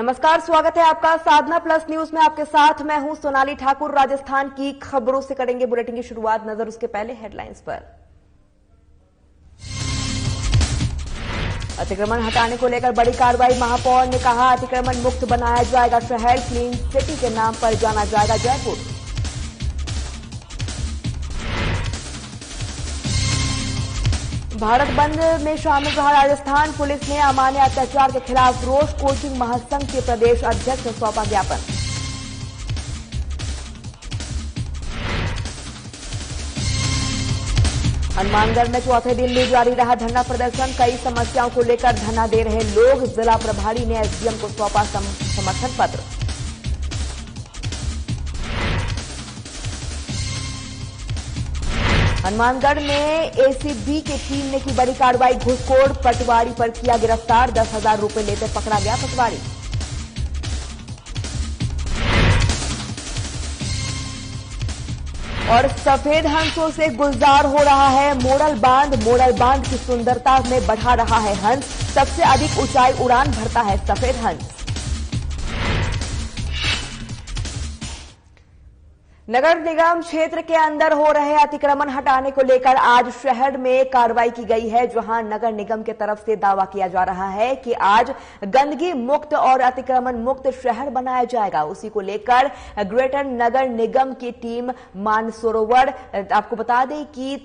नमस्कार, स्वागत है आपका साधना प्लस न्यूज में। आपके साथ मैं हूं सोनाली ठाकुर। राजस्थान की खबरों से करेंगे बुलेटिन की शुरुआत। नजर उसके पहले हेडलाइंस पर। अतिक्रमण हटाने को लेकर बड़ी कार्रवाई। महापौर ने कहा अतिक्रमण मुक्त बनाया जाएगा शहर, क्लीन सिटी के नाम पर जाना जाएगा जयपुर। भारत बंद में शामिल रहा राजस्थान। पुलिस ने अमान्य अत्याचार के खिलाफ रोष। कोचिंग महासंघ के प्रदेश अध्यक्ष ने सौंपा ज्ञापन। हनुमानगढ़ में चौथे दिन भी जारी रहा धरना प्रदर्शन। कई समस्याओं को लेकर धरना दे रहे लोग। जिला प्रभारी ने एसडीएम को सौंपा समर्थन पत्र। हनुमानगढ़ में एसीबी की टीम ने की बड़ी कार्रवाई। घूसखोर पटवारी पर किया गिरफ्तार। 10,000 रुपए लेते पकड़ा गया पटवारी। और सफेद हंसों से गुलजार हो रहा है मोड़ल बांध की सुंदरता में बढ़ा रहा है हंस। सबसे अधिक ऊंचाई उड़ान भरता है सफेद हंस। नगर निगम क्षेत्र के अंदर हो रहे अतिक्रमण हटाने को लेकर आज शहर में कार्रवाई की गई है, जहां नगर निगम की तरफ से दावा किया जा रहा है कि आज गंदगी मुक्त और अतिक्रमण मुक्त शहर बनाया जाएगा। उसी को लेकर ग्रेटर नगर निगम की टीम मानसरोवर, आपको बता दें कि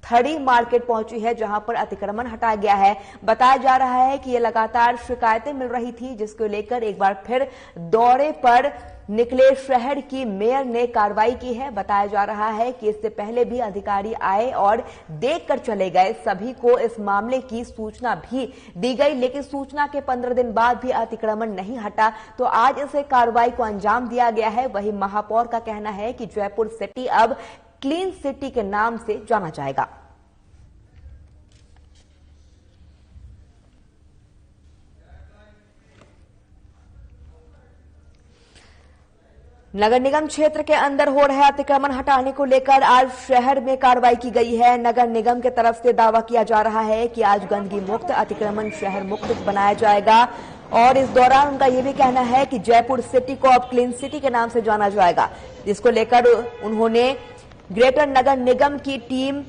थड़ी मार्केट पहुंची है, जहां पर अतिक्रमण हटाया गया है। बताया जा रहा है कि ये लगातार शिकायतें मिल रही थी, जिसको लेकर एक बार फिर दौरे पर निकले शहर की मेयर ने कार्रवाई की है। बताया जा रहा है कि इससे पहले भी अधिकारी आए और देखकर चले गए। सभी को इस मामले की सूचना भी दी गई, लेकिन सूचना के 15 दिन बाद भी अतिक्रमण नहीं हटा, तो आज इस कार्रवाई को अंजाम दिया गया है। वही महापौर का कहना है कि जयपुर सिटी अब क्लीन सिटी के नाम से जाना जाएगा। नगर निगम क्षेत्र के अंदर हो रहे अतिक्रमण हटाने को लेकर आज शहर में कार्रवाई की गई है। नगर निगम की तरफ से दावा किया जा रहा है कि आज गंदगी मुक्त अतिक्रमण शहर मुक्त बनाया जाएगा। और इस दौरान उनका यह भी कहना है कि जयपुर सिटी को अब क्लीन सिटी के नाम से जाना जाएगा, जिसको लेकर उन्होंने ग्रेटर नगर निगम की टीम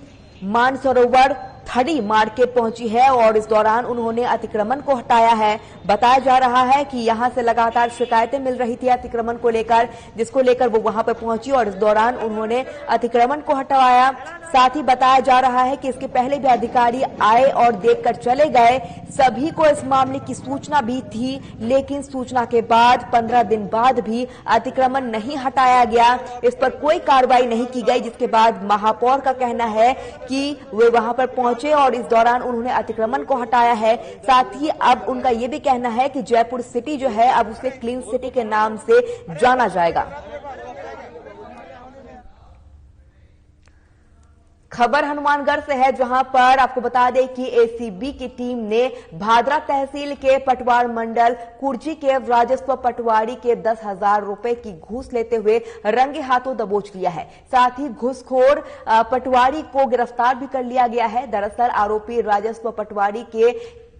मानसरोवर थड़ी मार्केट पहुंची है और इस दौरान उन्होंने अतिक्रमण को हटाया है। बताया जा रहा है कि यहां से लगातार शिकायतें मिल रही थी अतिक्रमण को लेकर, जिसको लेकर वो वहां पर पहुंची और इस दौरान उन्होंने अतिक्रमण को हटवाया। साथ ही बताया जा रहा है कि इसके पहले भी अधिकारी आए और देखकर चले गए। सभी को इस मामले की सूचना भी थी, लेकिन सूचना के बाद 15 दिन बाद भी अतिक्रमण नहीं हटाया गया, इस पर कोई कार्रवाई नहीं की गई। जिसके बाद महापौर का कहना है कि वे वहां पर पहुंचे और इस दौरान उन्होंने अतिक्रमण को हटाया है। साथ ही अब उनका यह भी कहना है कि जयपुर सिटी जो है अब उसे क्लीन सिटी के नाम से जाना जाएगा। खबर हनुमानगढ़ से है, जहां पर आपको बता दें कि एसीबी की टीम ने भादरा तहसील के पटवार मंडल कुर्जी के राजस्व पटवारी के 10,000 रुपए की घूस लेते हुए रंगे हाथों दबोच लिया है। साथ ही घूसखोर पटवारी को गिरफ्तार भी कर लिया गया है। दरअसल आरोपी राजस्व पटवारी के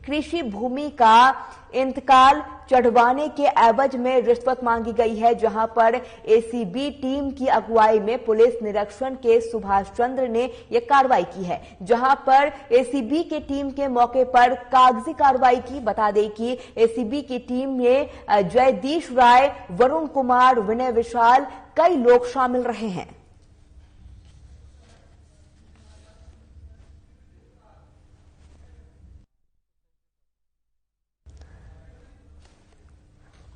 कृषि भूमि का इंतकाल चढ़वाने के एवज में रिश्वत मांगी गई है, जहां पर एसीबी टीम की अगुवाई में पुलिस निरीक्षण के सुभाष चंद्र ने यह कार्रवाई की है, जहां पर एसीबी की टीम के मौके पर कागजी कार्रवाई की। बता दें कि एसीबी की टीम में जयदीश राय, वरुण कुमार, विनय विशाल, कई लोग शामिल रहे हैं।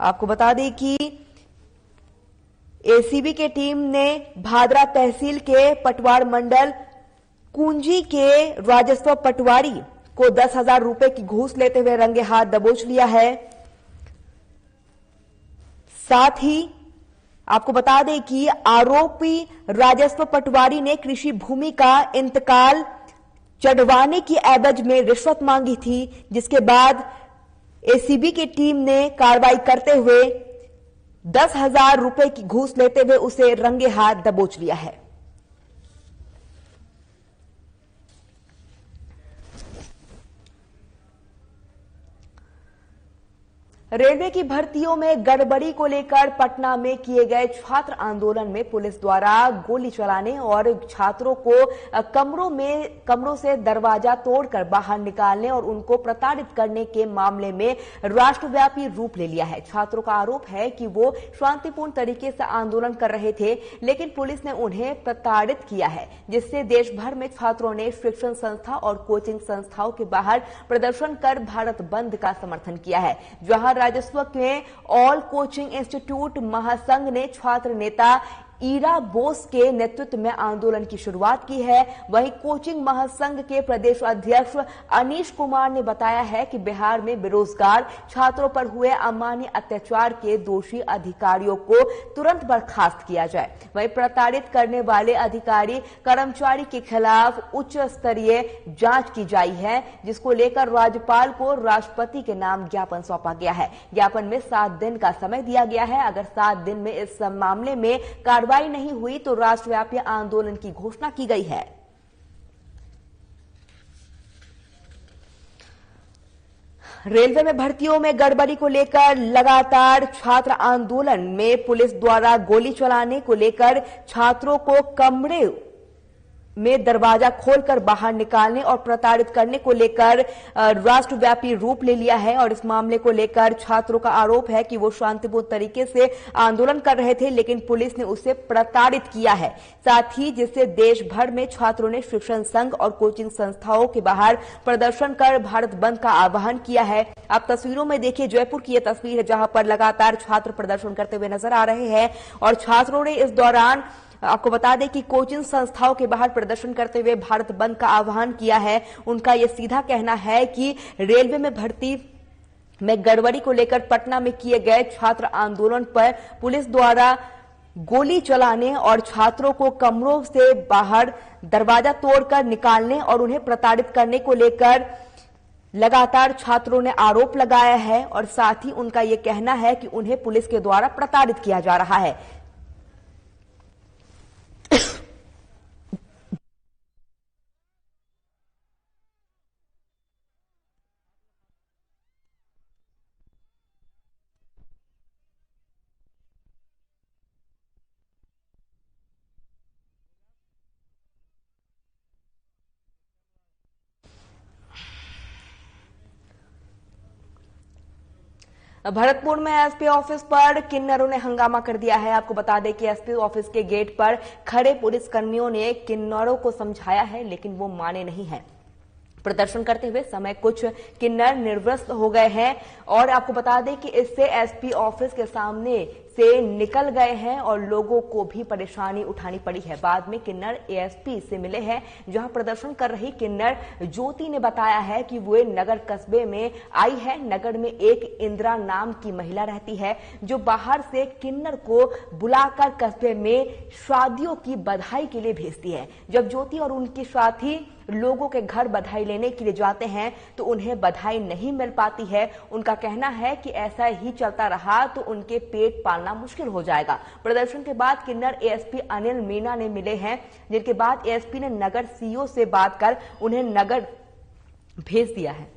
आपको बता दें कि एसीबी की टीम ने भादरा तहसील के पटवार मंडल कुंजी के राजस्व पटवारी को 10,000 रुपए की घूस लेते हुए रंगे हाथ दबोच लिया है। साथ ही आपको बता दें कि आरोपी राजस्व पटवारी ने कृषि भूमि का इंतकाल चढ़वाने की एवज में रिश्वत मांगी थी, जिसके बाद एसीबी की टीम ने कार्रवाई करते हुए 10,000 रुपए की घूस लेते हुए उसे रंगे हाथ दबोच लिया है। रेलवे की भर्तियों में गड़बड़ी को लेकर पटना में किए गए छात्र आंदोलन में पुलिस द्वारा गोली चलाने और छात्रों को कमरों से दरवाजा तोड़कर बाहर निकालने और उनको प्रताड़ित करने के मामले में राष्ट्रव्यापी रूप ले लिया है। छात्रों का आरोप है कि वो शांतिपूर्ण तरीके से आंदोलन कर रहे थे, लेकिन पुलिस ने उन्हें प्रताड़ित किया है, जिससे देश भर में छात्रों ने शिक्षण संस्था और कोचिंग संस्थाओं के बाहर प्रदर्शन कर भारत बंद का समर्थन किया है। जहां राजस्व में ऑल कोचिंग इंस्टीट्यूट महासंघ ने छात्र नेता ईरा बोस के नेतृत्व में आंदोलन की शुरुआत की है। वहीं कोचिंग महासंघ के प्रदेश अध्यक्ष अनीश कुमार ने बताया है कि बिहार में बेरोजगार छात्रों पर हुए अमानवीय अत्याचार के दोषी अधिकारियों को तुरंत बर्खास्त किया जाए। वहीं प्रताड़ित करने वाले अधिकारी कर्मचारी के खिलाफ उच्च स्तरीय जांच की जाई है, जिसको लेकर राज्यपाल को राष्ट्रपति के नाम ज्ञापन सौंपा गया है। ज्ञापन में 7 दिन का समय दिया गया है। अगर 7 दिन में इस मामले में कार्रवाई नहीं हुई तो राष्ट्रव्यापी आंदोलन की घोषणा की गई है। रेलवे में भर्तियों में गड़बड़ी को लेकर लगातार छात्र आंदोलन में पुलिस द्वारा गोली चलाने को लेकर छात्रों को कमरे में दरवाजा खोलकर बाहर निकालने और प्रताड़ित करने को लेकर राष्ट्रव्यापी रूप ले लिया है। और इस मामले को लेकर छात्रों का आरोप है कि वो शांतिपूर्ण तरीके से आंदोलन कर रहे थे, लेकिन पुलिस ने उसे प्रताड़ित किया है। साथ ही जिससे देश भर में छात्रों ने शिक्षण संघ और कोचिंग संस्थाओं के बाहर प्रदर्शन कर भारत बंद का आह्वान किया है। आप तस्वीरों में देखिए, जयपुर की यह तस्वीर है जहां पर लगातार छात्र प्रदर्शन करते हुए नजर आ रहे हैं और छात्रों ने इस दौरान आपको बता दें कि कोचिंग संस्थाओं के बाहर प्रदर्शन करते हुए भारत बंद का आह्वान किया है। उनका यह सीधा कहना है कि रेलवे में भर्ती में गड़बड़ी को लेकर पटना में किए गए छात्र आंदोलन पर पुलिस द्वारा गोली चलाने और छात्रों को कमरों से बाहर दरवाजा तोड़कर निकालने और उन्हें प्रताड़ित करने को लेकर लगातार छात्रों ने आरोप लगाया है। और साथ ही उनका यह कहना है कि उन्हें पुलिस के द्वारा प्रताड़ित किया जा रहा है। भरतपुर में एसपी ऑफिस पर किन्नरों ने हंगामा कर दिया है। आपको बता दें कि एसपी ऑफिस के गेट पर खड़े पुलिसकर्मियों ने किन्नरों को समझाया है, लेकिन वो माने नहीं हैं। प्रदर्शन करते हुए समय कुछ किन्नर निर्वस्त हो गए हैं और आपको बता दें कि इससे एसपी ऑफिस के सामने से निकल गए हैं और लोगों को भी परेशानी उठानी पड़ी है। बाद में किन्नर एएसपी से मिले हैं। जहां प्रदर्शन कर रही किन्नर ज्योति ने बताया है कि वो नगर कस्बे में आई है। नगर में एक इंदिरा नाम की महिला रहती है जो बाहर से किन्नर को बुलाकर कस्बे में शादियों की बधाई के लिए भेजती है। जब ज्योति और उनके साथी लोगों के घर बधाई लेने के लिए जाते हैं तो उन्हें बधाई नहीं मिल पाती है। उनका कहना है कि ऐसा ही चलता रहा तो उनके पेट पालना मुश्किल हो जाएगा। प्रदर्शन के बाद किन्नर एएसपी अनिल मीणा ने मिले हैं, जिनके बाद एएसपी ने नगर सीईओ से बात कर उन्हें नगर भेज दिया है।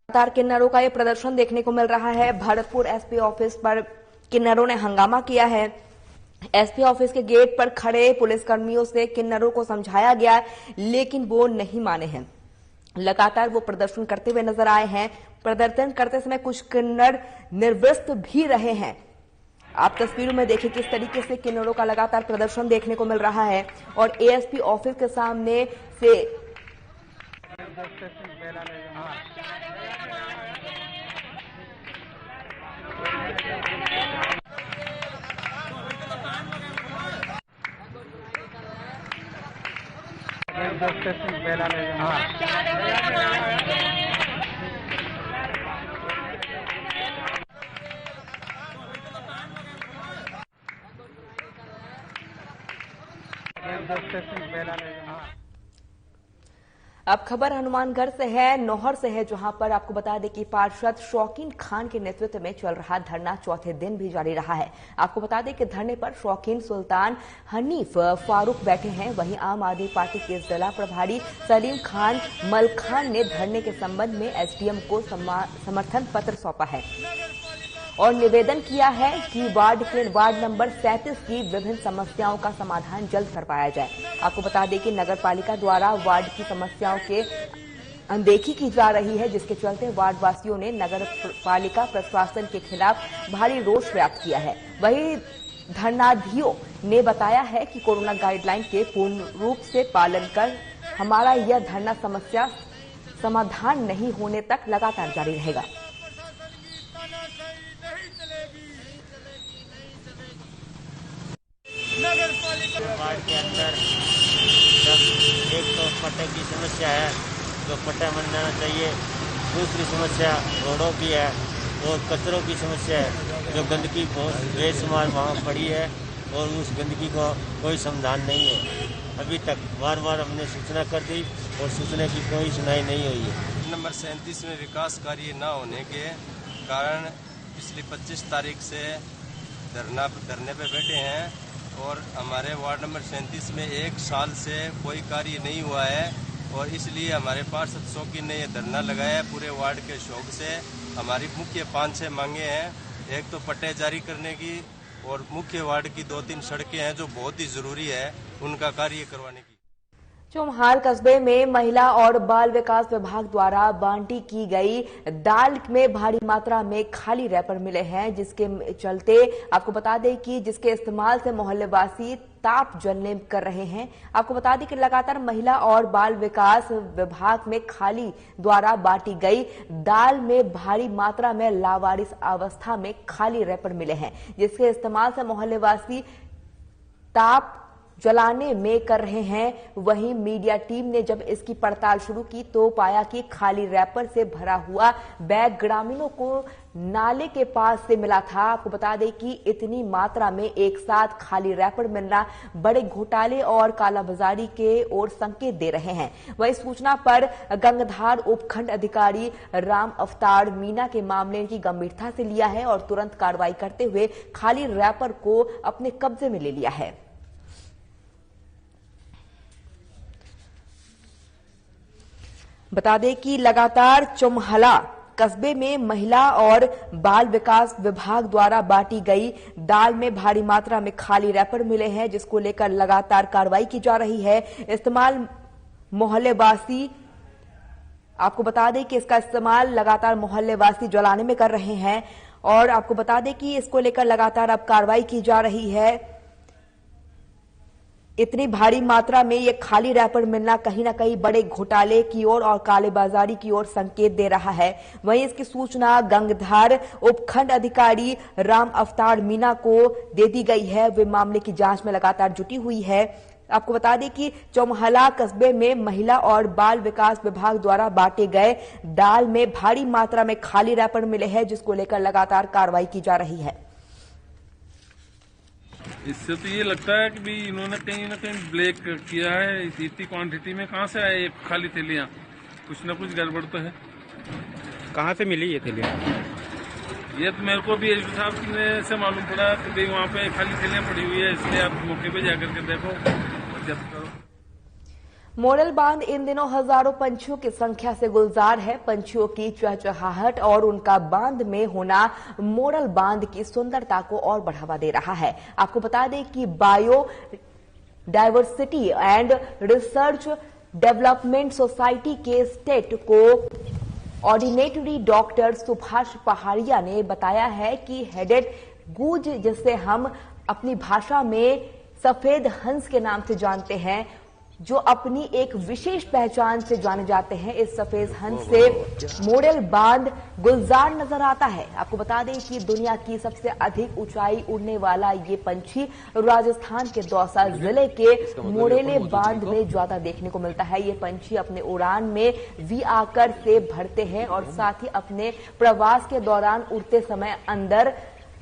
लगातार किन्नरों का यह प्रदर्शन देखने को मिल रहा है। भरतपुर एसपी ऑफिस पर किन्नरों ने हंगामा किया है। एसपी ऑफिस के गेट पर खड़े पुलिसकर्मियों से किन्नरों को समझाया गया, लेकिन वो नहीं माने हैं। लगातार वो प्रदर्शन करते हुए नजर आए हैं। प्रदर्शन करते समय कुछ किन्नर निर्वस्त भी रहे हैं। आप तस्वीरों में देखिए किस तरीके से किन्नरों का लगातार प्रदर्शन देखने को मिल रहा है और एएसपी ऑफिस के सामने से स्टेशन बेला ले जाओ। अब खबर हनुमानगढ़ से है, नौहर से है, जहां पर आपको बता दें कि पार्षद शौकीन खान के नेतृत्व में चल रहा धरना चौथे दिन भी जारी रहा है। आपको बता दें कि धरने पर शौकीन सुल्तान हनीफ फारूक बैठे हैं। वहीं आम आदमी पार्टी के जिला प्रभारी सलीम खान मलखान ने धरने के संबंध में एसडीएम को समर्थन पत्र सौंपा है और निवेदन किया है कि वार्ड नंबर 37 की विभिन्न समस्याओं का समाधान जल्द करवाया जाए। आपको बता दें कि नगर पालिका द्वारा वार्ड की समस्याओं के अनदेखी की जा रही है, जिसके चलते वार्ड वासियों ने नगर पालिका प्रशासन के खिलाफ भारी रोष व्यक्त किया है। वहीं धरनार्थियों ने बताया है कि कोरोना गाइडलाइन के पूर्ण रूप से पालन कर हमारा यह धरना समस्या समाधान नहीं होने तक लगातार जारी रहेगा। वार्ड के अंदर एक तो पट्टे की समस्या है, जो पट्टा बन जाना चाहिए। दूसरी समस्या रोडों की है और कचरों की समस्या है, जो गंदगी बहुत बेशुमार वहाँ पड़ी है और उस गंदगी का कोई समाधान नहीं है। अभी तक बार बार हमने सूचना कर दी और सूचना की कोई सुनाई नहीं हुई है। नंबर 37 में विकास कार्य न होने के कारण पिछली 25 तारीख से धरने पे बैठे हैं और हमारे वार्ड नंबर 37 में 1 साल से कोई कार्य नहीं हुआ है और इसलिए हमारे पार्षद शौकीन ने यह धरना लगाया है। पूरे वार्ड के शौक से हमारी मुख्य 5-6 मांगे हैं। एक तो पट्टे जारी करने की और मुख्य वार्ड की 2-3 सड़कें हैं जो बहुत ही जरूरी है, उनका कार्य करवाने की। चौमहाल कस्बे में महिला और बाल विकास विभाग द्वारा बांटी की गई दाल में भारी मात्रा में खाली रैपर मिले हैं, जिसके चलते आपको बता दें कि जिसके इस्तेमाल से मोहल्लेवासी ताप जलने कर रहे हैं। आपको बता दें कि लगातार महिला और बाल विकास विभाग में खाली द्वारा बांटी गई दाल में भारी मात्रा में लावारिस अवस्था में खाली रैपर मिले हैं, जिसके इस्तेमाल से मोहल्लेवासी ताप जलाने में कर रहे हैं। वहीं मीडिया टीम ने जब इसकी पड़ताल शुरू की तो पाया कि खाली रैपर से भरा हुआ बैग ग्रामीणों को नाले के पास से मिला था। आपको बता दें कि इतनी मात्रा में एक साथ खाली रैपर मिलना बड़े घोटाले और कालाबाजारी के ओर संकेत दे रहे हैं। वहीं सूचना पर गंगधार उपखंड अधिकारी राम अवतार मीना के मामले की गंभीरता से लिया है और तुरंत कार्रवाई करते हुए खाली रैपर को अपने कब्जे में ले लिया है। बता दें कि लगातार चौमहला कस्बे में महिला और बाल विकास विभाग द्वारा बांटी गई दाल में भारी मात्रा में खाली रैपर मिले हैं, जिसको लेकर लगातार कार्रवाई की जा रही है। इस्तेमाल मोहल्लेवासी आपको बता दें कि इसका इस्तेमाल लगातार मोहल्लेवासी जलाने में कर रहे हैं और आपको बता दें कि इसको लेकर लगातार अब कार्रवाई की जा रही है। इतनी भारी मात्रा में ये खाली रैपर मिलना कहीं ना कहीं बड़े घोटाले की ओर और कालेबाजारी की ओर संकेत दे रहा है। वहीं इसकी सूचना गंगधार उपखंड अधिकारी राम अवतार मीना को दे दी गई है। वे मामले की जांच में लगातार जुटी हुई है। आपको बता दें कि चौमहला कस्बे में महिला और बाल विकास विभाग द्वारा बांटे गए दाल में भारी मात्रा में खाली रैपर मिले हैं, जिसको लेकर लगातार कार्रवाई की जा रही है। इससे तो ये लगता है कि भी इन्होंने कहीं ना कहीं ब्लैक किया है। इतनी क्वांटिटी में कहाँ से आए ये खाली थैलियाँ? कुछ ना कुछ गड़बड़ तो है। कहाँ से मिली ये थैलियाँ? ये तो मेरे को भी एसपी साहब ने से मालूम पड़ा कि भाई वहाँ पे खाली थैलियाँ पड़ी हुई है, इसलिए आप मौके पे जाकर के देखो और जब्त करो। मोरल बांध इन दिनों हजारों पंछियों की संख्या से गुलजार है। पंछियों की चहचहाहट और उनका बांध में होना मोरल बांध की सुंदरता को और बढ़ावा दे रहा है। आपको बता दें कि bio diversity and research development society के स्टेट को ऑर्डिनेटरी डॉक्टर सुभाष पहाड़िया ने बताया है कि हेडेड गूज, जिसे हम अपनी भाषा में सफेद हंस के नाम से जानते हैं, जो अपनी एक विशेष पहचान से जाने जाते हैं, इस सफेद हंस से मोरल बांध गुलजार नजर आता है। आपको बता दें कि दुनिया की सबसे अधिक ऊंचाई उड़ने वाला ये पंछी राजस्थान के दौसा जिले के मोरेले बांध में ज्यादा देखने को मिलता है। ये पंछी अपने उड़ान में वी आकार से भरते हैं और साथ ही अपने प्रवास के दौरान उड़ते समय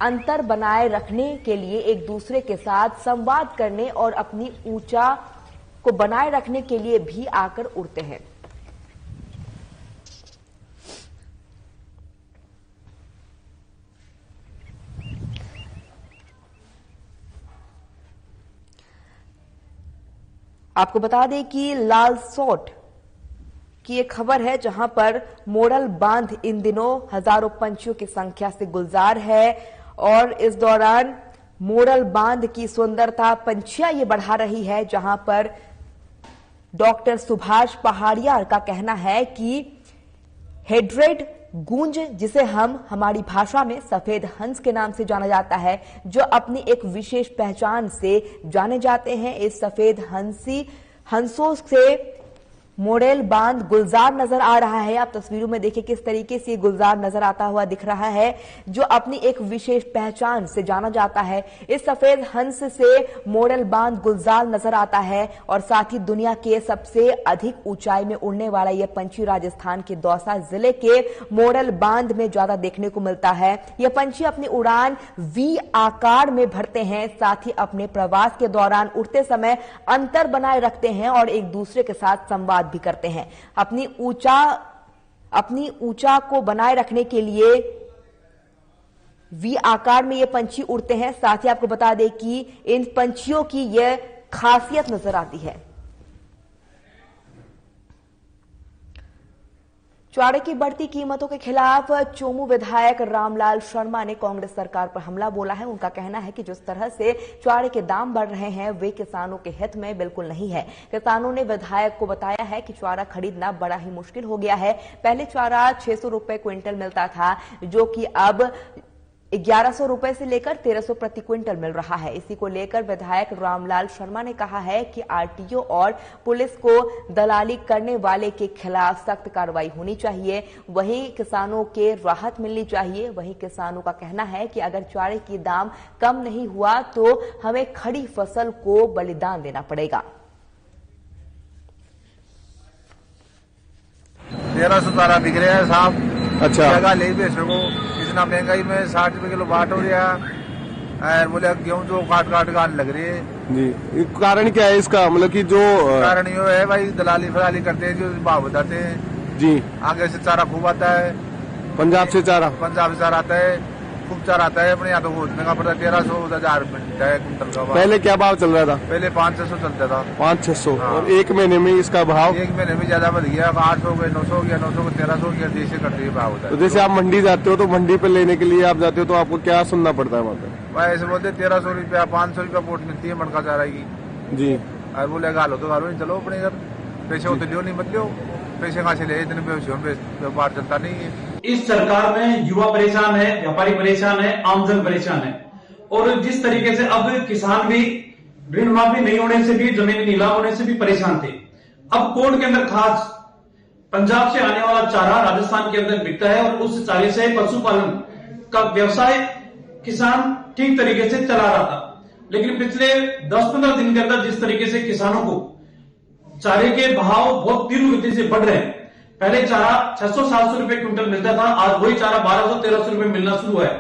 अंतर बनाए रखने के लिए एक दूसरे के साथ संवाद करने और अपनी ऊंचा को बनाए रखने के लिए भी आकर उड़ते हैं। आपको बता दें कि लालसोट की एक खबर है, जहां पर मोरल बांध इन दिनों हजारों पंछियों की संख्या से गुलजार है और इस दौरान मोरल बांध की सुंदरता पंछियां ये बढ़ा रही है, जहां पर डॉक्टर सुभाष पहाड़िया का कहना है कि हेड्रेड गूंज, जिसे हम हमारी भाषा में सफेद हंस के नाम से जाना जाता है, जो अपनी एक विशेष पहचान से जाने जाते हैं। इस सफेद हंसों से मोरेल बांध गुलजार नजर आ रहा है। आप तस्वीरों में देखिए किस तरीके से गुलजार नजर आता हुआ दिख रहा है, जो अपनी एक विशेष पहचान से जाना जाता है। इस सफेद हंस से मोरेल बांध गुलजार नजर आता है और साथ ही दुनिया के सबसे अधिक ऊंचाई में उड़ने वाला यह पंछी राजस्थान के दौसा जिले के मोरेल बांध में ज्यादा देखने को मिलता है। यह पंछी अपनी उड़ान वी आकार में भरते हैं, साथ ही अपने प्रवास के दौरान उड़ते समय अंतर बनाए रखते हैं और एक दूसरे के साथ संवाद भी करते हैं। अपनी ऊंचा को बनाए रखने के लिए वी आकार में ये पंछी उड़ते हैं। साथ ही आपको बता दें कि इन पंछियों की यह खासियत नजर आती है। चारे की बढ़ती कीमतों के खिलाफ चोमू विधायक रामलाल शर्मा ने कांग्रेस सरकार पर हमला बोला है। उनका कहना है कि जिस तरह से चारे के दाम बढ़ रहे हैं वे किसानों के हित में बिल्कुल नहीं है। किसानों ने विधायक को बताया है कि चारा खरीदना बड़ा ही मुश्किल हो गया है। पहले चारा 600 रुपए क्विंटल मिलता था, जो कि अब 1100 रुपए से लेकर 1300 प्रति क्विंटल मिल रहा है। इसी को लेकर विधायक रामलाल शर्मा ने कहा है कि आरटीओ और पुलिस को दलाली करने वाले के खिलाफ सख्त कार्रवाई होनी चाहिए। वहीं किसानों के राहत मिलनी चाहिए। वहीं किसानों का कहना है कि अगर चारे की दाम कम नहीं हुआ तो हमें खड़ी फसल को बलिदान देना पड़ेगा। 1300 चारा बिक रहा है साहब। अच्छा, जगह ले बेचो को इतना महंगाई में 60 रुपए किलो बाट हो रहा है। बोले गेहूं जो काट काट गान लग रही है जी। कारण क्या है इसका, मतलब कि जो कारण यो है भाई, दलाली फलाली करते हैं, जो भाव बताते हैं जी। आगे से चारा खूब आता है, पंजाब से चारा आता है, खूब चारा आता है। अपने यहाँ तो बहुत महंगा पड़ता है, 1300-1000 कुंटल का। पहले क्या भाव चल रहा था? पहले 500-600 चलता था। 500-600 हाँ। और एक महीने में इसका भाव? एक महीने में ज्यादा बढ़ गया, 800 गए, 900 हो गया, 900 को 1300 हो गया, जैसे करते हुए भाव होता है। तो जैसे आप मंडी जाते हो तो मंडी पे लेने के लिए आप जाते हो तो आपको क्या सुनना पड़ता है वहाँ पे? भाई ऐसे बोलते 1300 रुपया 500 रुपया पोट मिलती है मणका चारा की जी। और बोले गालो तो गालो नहीं, चलो अपने घर पैसे होते लियो नहीं मत लियो, पैसे कहाँ से ले, इतने व्यापार चलता नहीं है। इस सरकार में युवा परेशान है, व्यापारी परेशान है, आमजन परेशान है। और जिस तरीके से अब किसान भी ऋण माफी नहीं होने से भी, जमीन नीलाम होने से भी परेशान थे। अब कोर्ट के अंदर खास पंजाब से आने वाला चारा राजस्थान के अंदर बिकता है और उस चारे से पशुपालन का व्यवसाय किसान ठीक तरीके से चला रहा था। लेकिन पिछले 10-15 दिन के अंदर जिस तरीके से किसानों को चारे के भाव बहुत तीव्र गति से बढ़ रहे हैं। पहले चारा 600-700 रुपए क्विंटल मिलता था, आज वही चारा 1200-1300 रुपए मिलना शुरू है।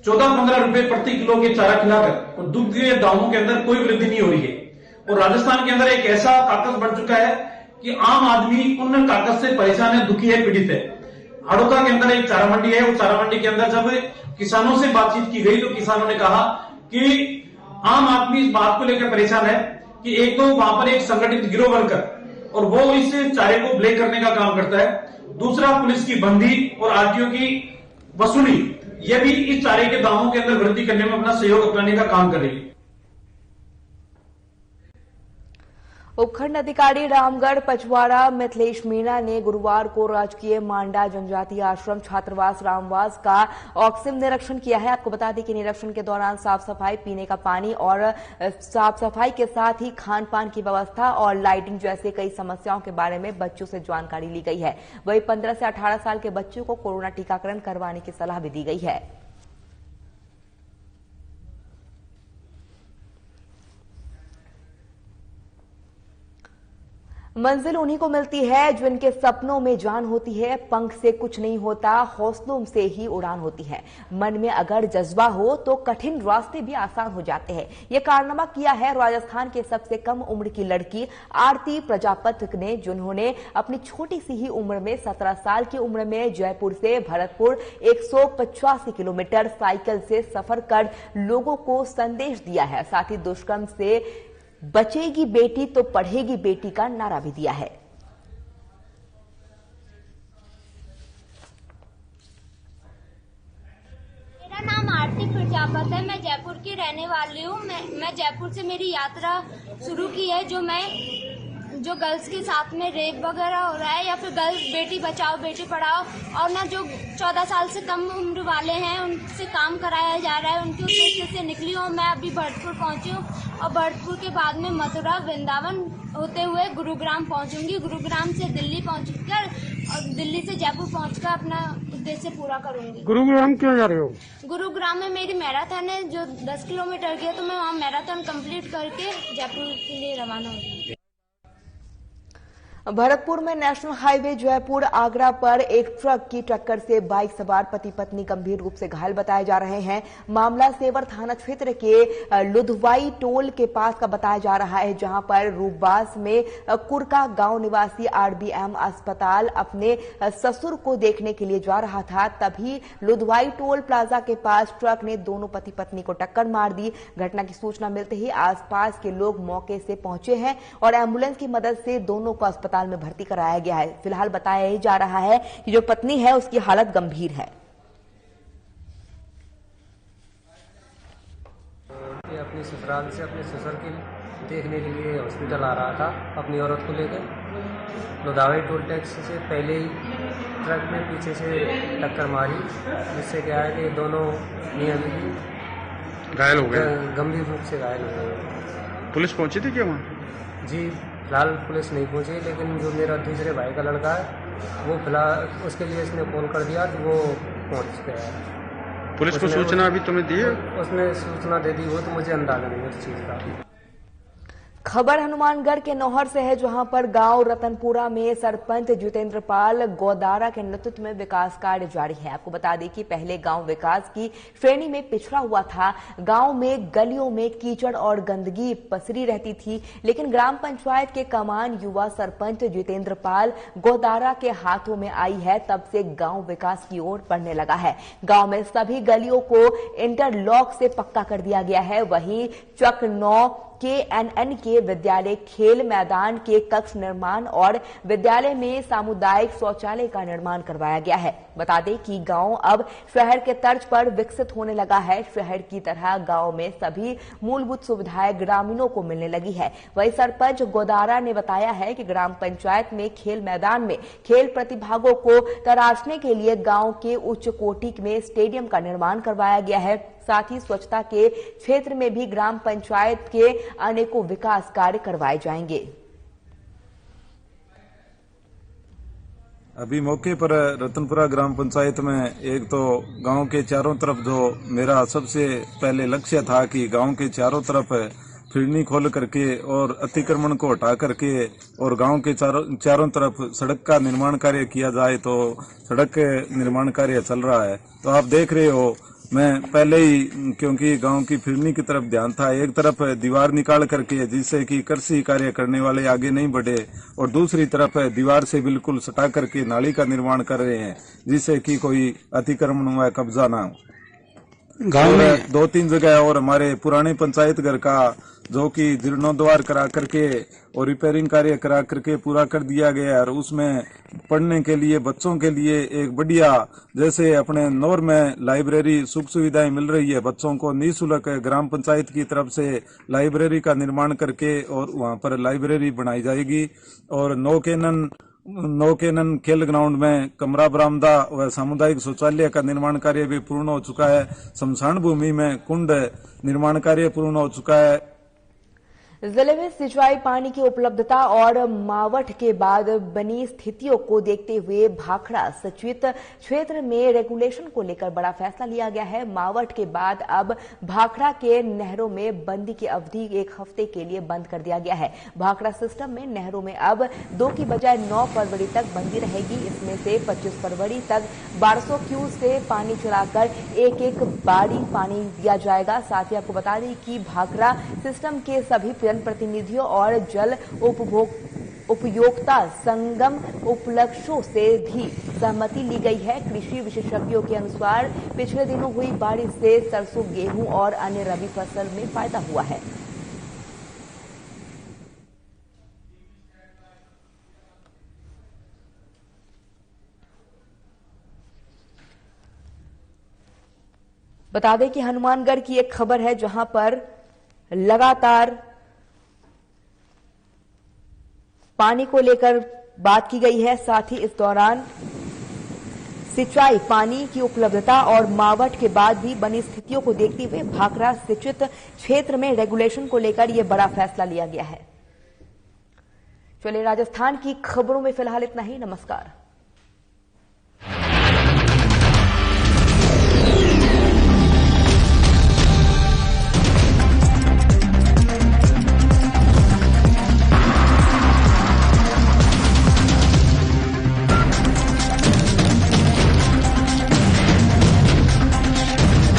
14-15 रुपए प्रति किलो के चारा खिलाकर और दूध के दामों के अंदर कोई वृद्धि नहीं हो रही है। और राजस्थान के अंदर एक ऐसा काकस बन चुका है कि आम आदमी उन काकस से परेशान है, दुखी है, पीड़ित है। हड़ौदा के अंदर एक चारा मंडी है, वो चारा मंडी के अंदर जब किसानों से बातचीत की गई तो किसानों ने कहा कि आम आदमी इस बात को लेकर परेशान है कि एक तो वहां पर एक संगठित गिरोह बनकर और वो इस चारे को ब्लेक करने का काम करता है, दूसरा पुलिस की बंदी और आरटीओ की वसूली, ये भी इस चारे के दामों के अंदर वृद्धि करने में अपना सहयोग अपनाने का काम कर रही है। उपखंड अधिकारी रामगढ़ पचवाड़ा मिथिलेश मीणा ने गुरुवार को राजकीय मांडा जनजातीय आश्रम छात्रावास रामवास का औचक निरीक्षण किया है। आपको बता दें कि निरीक्षण के दौरान साफ सफाई, पीने का पानी और साफ सफाई के साथ ही खान पान की व्यवस्था और लाइटिंग जैसे कई समस्याओं के बारे में बच्चों से जानकारी ली गई है। वहीं 15 से 18 साल के बच्चों को कोरोना टीकाकरण करवाने की सलाह भी दी गई है। मंजिल उन्हीं को मिलती है जिनके सपनों में जान होती है। पंख से कुछ नहीं होता, हौसलों से ही उड़ान होती है। मन में अगर जज्बा हो तो कठिन रास्ते भी आसान हो जाते हैं। ये कारनामा किया है राजस्थान के सबसे कम उम्र की लड़की आरती प्रजापति ने, जिन्होंने अपनी छोटी सी ही उम्र में 17 साल की उम्र में जयपुर से भरतपुर 185 किलोमीटर साइकिल से सफर कर लोगों को संदेश दिया है। साथ ही दुष्कर्म से बचेगी बेटी तो पढ़ेगी बेटी का नारा भी दिया है। मेरा नाम आरती प्रजापति है। मैं जयपुर की रहने वाली हूँ। मैं जयपुर से मेरी यात्रा शुरू की है। जो गर्ल्स के साथ में रेप वगैरह हो रहा है या फिर गर्ल्स बेटी बचाओ बेटी पढ़ाओ और ना जो 14 साल से कम उम्र वाले हैं उनसे काम कराया जा रहा है, उनके उद्देश्य से निकली हूँ। मैं अभी भरतपुर पहुंची हूँ और भरतपुर के बाद में मथुरा वृंदावन होते हुए गुरुग्राम पहुंचूंगी। गुरुग्राम से दिल्ली पहुंचकर और दिल्ली से जयपुर पहुंचकर अपना उद्देश्य पूरा करूंगी। गुरुग्राम क्यों जा रहे हो? गुरुग्राम में मेरी मैराथन है जो 10 किलोमीटर की है, तो मैं वहाँ मैराथन कंप्लीट करके जयपुर के लिए रवाना होगी। भरतपुर में नेशनल हाईवे जयपुर आगरा पर एक ट्रक की टक्कर से बाइक सवार पति पत्नी गंभीर रूप से घायल बताए जा रहे हैं। मामला सेवर थाना क्षेत्र के लुधवाई टोल के पास का बताया जा रहा है, जहां पर रूपबास में कुरका गांव निवासी आरबीएम अस्पताल अपने ससुर को देखने के लिए जा रहा था। तभी लुधवाई टोल प्लाजा के पास ट्रक ने दोनों पति पत्नी को टक्कर मार दी। घटना की सूचना मिलते ही आसपास के लोग मौके से पहुंचे हैं और एम्बुलेंस की मदद से दोनों को अस्पताल में भर्ती कराया गया है। फिलहाल बताया जा रहा है कि जो पत्नी है उसकी हालत गंभीर है। अपनी ससुराल से अपने ससुर की देखने के लिए हॉस्पिटल आ रहा था अपनी औरत को लेकर। लुधवाई टोल टैक्स से पहले ही ट्रक में पीछे से टक्कर मारी, जिससे क्या है कि दोनों मियां बीवी घायल हो गए, गंभीर रूप से घायल हो गए। पुलिस पहुंची थी क्या वहाँ? जी फिलहाल पुलिस नहीं पहुंची, लेकिन जो मेरा दूसरे भाई का लड़का है वो फिलहाल उसके लिए इसने कॉल कर दिया तो वो पहुंच गया। पुलिस को सूचना अभी तुम्हें दी है? उसने सूचना दे दी, वो तो मुझे अंदाजा नहीं उस चीज का। खबर हनुमानगढ़ के नौहर से है, जहां पर गांव रतनपुरा में सरपंच जितेंद्र पाल गोदारा के नेतृत्व में विकास कार्य जारी है। आपको बता दें कि पहले गांव विकास की श्रेणी में पिछड़ा हुआ था। गांव में गलियों में कीचड़ और गंदगी पसरी रहती थी, लेकिन ग्राम पंचायत के कमान युवा सरपंच जितेंद्र पाल गोदारा के हाथों में आई है, तब से गांव विकास की ओर बढ़ने लगा है। गांव में सभी गलियों को इंटरलॉक से पक्का कर दिया गया है। वहीं चक 9 KNN के विद्यालय खेल मैदान के कक्ष निर्माण और विद्यालय में सामुदायिक शौचालय का निर्माण करवाया गया है। बता दें कि गांव अब शहर के तर्ज पर विकसित होने लगा है। शहर की तरह गांव में सभी मूलभूत सुविधाएं ग्रामीणों को मिलने लगी है। वहीं सरपंच गोदारा ने बताया है कि ग्राम पंचायत में खेल मैदान में खेल प्रतिभागों को तराशने के लिए गांव के उच्च कोटि में स्टेडियम का निर्माण करवाया गया है। साथ ही स्वच्छता के क्षेत्र में भी ग्राम पंचायत के अनेकों विकास कार्य करवाए जाएंगे। अभी मौके पर रतनपुरा ग्राम पंचायत में एक तो गांव के चारों तरफ जो मेरा सबसे पहले लक्ष्य था कि गांव के चारों तरफ फिरनी खोल करके और अतिक्रमण को हटा करके और गांव के चारों तरफ सड़क का निर्माण कार्य किया जाए, तो सड़क निर्माण कार्य चल रहा है। तो आप देख रहे हो, मैं पहले ही क्योंकि गांव की फिरनी की तरफ ध्यान था, एक तरफ दीवार निकाल करके जिससे कि कृषि कार्य करने वाले आगे नहीं बढ़े, और दूसरी तरफ दीवार से बिल्कुल सटा करके नाली का निर्माण कर रहे हैं, जिससे कि कोई अतिक्रमण व कब्जा ना हो। गांव में 2-3 जगह और हमारे पुराने पंचायत घर का जो कि जीर्णोद्वार करा करके और रिपेयरिंग कार्य करा करके पूरा कर दिया गया है, और उसमें पढ़ने के लिए बच्चों के लिए एक बढ़िया, जैसे अपने नौर में लाइब्रेरी सुख सुविधाएं मिल रही है बच्चों को, निःशुल्क ग्राम पंचायत की तरफ से लाइब्रेरी का निर्माण करके और वहां पर लाइब्रेरी बनाई जाएगी। और नौ केनन खेल ग्राउंड में कमरा बरामदा व सामुदायिक शौचालय का निर्माण कार्य भी पूर्ण हो चुका है। शमशान भूमि में कुंड निर्माण कार्य पूर्ण हो चुका है। जिले में सिंचाई पानी की उपलब्धता और मावठ के बाद बनी स्थितियों को देखते हुए भाखड़ा सचित क्षेत्र में रेगुलेशन को लेकर बड़ा फैसला लिया गया है। मावठ के बाद अब भाखड़ा के नहरों में बंदी की अवधि 1 हफ्ते के लिए बंद कर दिया गया है। भाखड़ा सिस्टम में नहरों में अब 2 की बजाय 9 फरवरी तक बंदी रहेगी। इसमें से 25 फरवरी तक 1200 क्यूसेक से पानी चलाकर एक बारी पानी दिया जाएगा। साथ ही आपको बता दें कि भाखड़ा सिस्टम के सभी प्रतिनिधियों और जल उपयोक्ता संगम उपलक्ष्यों से भी सहमति ली गई है। कृषि विशेषज्ञों के अनुसार पिछले दिनों हुई बारिश से सरसों, गेहूं और अन्य रबी फसल में फायदा हुआ है। बता दें कि हनुमानगढ़ की एक खबर है जहां पर लगातार पानी को लेकर बात की गई है। साथ ही इस दौरान सिंचाई पानी की उपलब्धता और मावठ के बाद भी बनी स्थितियों को देखते हुए भाखड़ा सिंचित क्षेत्र में रेगुलेशन को लेकर यह बड़ा फैसला लिया गया है। चलिए, राजस्थान की खबरों में फिलहाल इतना ही। नमस्कार।